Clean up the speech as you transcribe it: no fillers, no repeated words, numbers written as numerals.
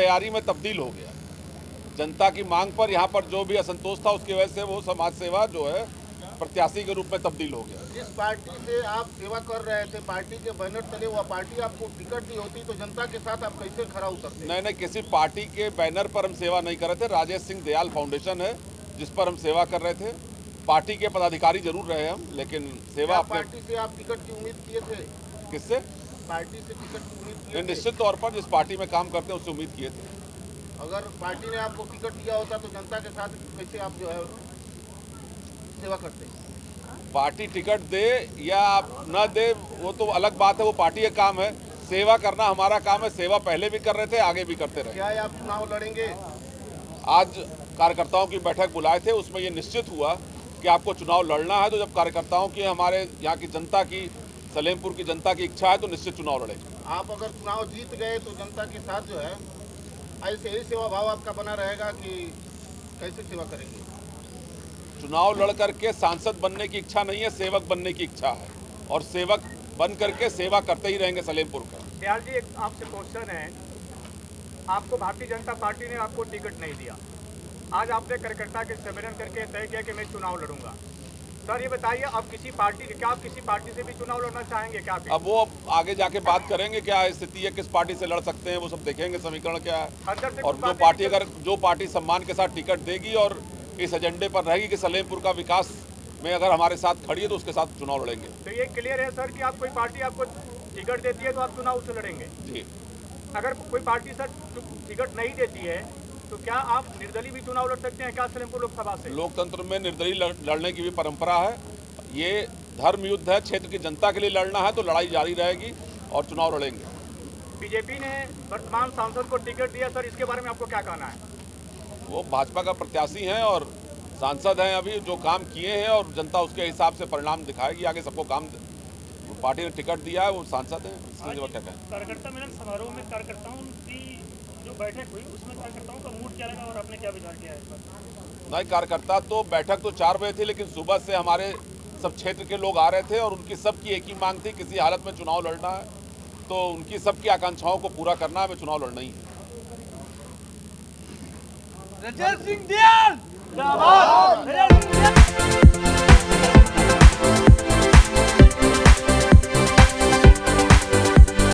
तैयारी में तब्दील हो गया। जनता की मांग पर यहाँ पर जो भी असंतोष था उसकी वजह से वो समाज सेवा जो है प्रत्याशी के रूप में तब्दील हो गया। जिस पार्टी से आप सेवा कर रहे थे, पार्टी के बैनर तले वह पार्टी आपको टिकट दी होती तो जनता के साथ आप कैसे खड़ा उतरते? नहीं, किसी पार्टी के बैनर पर हम सेवा नहीं कर रहे थे। राजेश सिंह दयाल फाउंडेशन है जिस पर हम सेवा कर रहे थे। पार्टी के पदाधिकारी जरूर रहे हम, लेकिन सेवा अपने। पार्टी से आप टिकट की उम्मीद किए थे? किससे? पार्टी से टिकट की उम्मीद किए थे? निश्चित तौर पर जिस पार्टी में काम करते हैं उससे उम्मीद किए थे। अगर पार्टी ने आपको टिकट दिया होता तो जनता के साथ कैसे आप जो है सेवा करते? पार्टी टिकट दे या न दे वो तो अलग बात है, वो पार्टी का काम है। सेवा करना हमारा काम है। सेवा पहले भी कर रहे थे, आगे भी करते रहे। क्या आप चुनाव लड़ेंगे? आज कार्यकर्ताओं की बैठक बुलाए थे, उसमें ये निश्चित हुआ कि आपको चुनाव लड़ना है। तो जब कार्यकर्ताओं की, हमारे यहाँ की जनता की, सलेमपुर की जनता की इच्छा है तो निश्चित चुनाव लड़ेंगे। आप अगर चुनाव जीत गए तो जनता के साथ जो है ऐसे ही सेवा भाव आपका बना रहेगा कि कैसे सेवा करेंगे? चुनाव लड़ करके सांसद बनने की इच्छा नहीं है, सेवक बनने की इच्छा है, और सेवक बन करके सेवा करते ही रहेंगे सलेमपुर का। दयाल जी, एक आपसे क्वेश्चन है। आपको भारतीय जनता पार्टी ने आपको टिकट नहीं दिया, आज आपने कार्यकर्ता के सम्मेलन करके तय किया कि मैं चुनाव लड़ूंगा। सर ये बताइए, अब क्या आप किसी पार्टी से भी चुनाव लड़ना चाहेंगे क्या? अब वो आगे जाके बात करेंगे क्या स्थिति है, किस पार्टी से लड़ सकते हैं, वो सब देखेंगे, समीकरण क्या है। और जो पार्टी सम्मान के साथ टिकट देगी और इस एजेंडे पर रहेगी कि सलेमपुर का विकास में अगर हमारे साथ खड़ी है तो उसके साथ चुनाव लड़ेंगे। तो ये क्लियर है सर कि आप कोई पार्टी आपको टिकट देती है तो आप चुनाव से लड़ेंगे? जी। अगर कोई पार्टी सर टिकट नहीं देती है तो क्या आप निर्दलीय भी चुनाव लड़ सकते हैं क्या सलेमपुर लोकसभा से? लोकतंत्र में निर्दलीय लड़ने की भी परंपरा है। ये धर्म युद्ध है, क्षेत्र की जनता के लिए लड़ना है तो लड़ाई जारी रहेगी और चुनाव लड़ेंगे। बीजेपी ने वर्तमान सांसद को टिकट दिया, सर इसके बारे में आपको क्या कहना है? वो भाजपा का प्रत्याशी हैं और सांसद हैं, अभी जो काम किए हैं और जनता उसके हिसाब से परिणाम दिखाएगी। आगे सबको काम पार्टी ने टिकट दिया है, वो सांसद हैं, इसमें जो क्या कहें। कार्यकर्ता मिलन समारोह में कार्यकर्ताओं की जो बैठक हुई उसमें कार्यकर्ताओं का मूड क्या लगा और आपने क्या विचार किया है इस पर? नहीं, कार्यकर्ता तो बैठक तो 4 बजे थी, लेकिन सुबह से हमारे सब क्षेत्र के लोग आ रहे थे और उनकी सबकी एक ही मांग थी, किसी हालत में चुनाव लड़ना है तो उनकी सबकी आकांक्षाओं को पूरा करना है, हमें चुनाव लड़ना ही है। राजेश सिंह दयाल जिंदाबाद।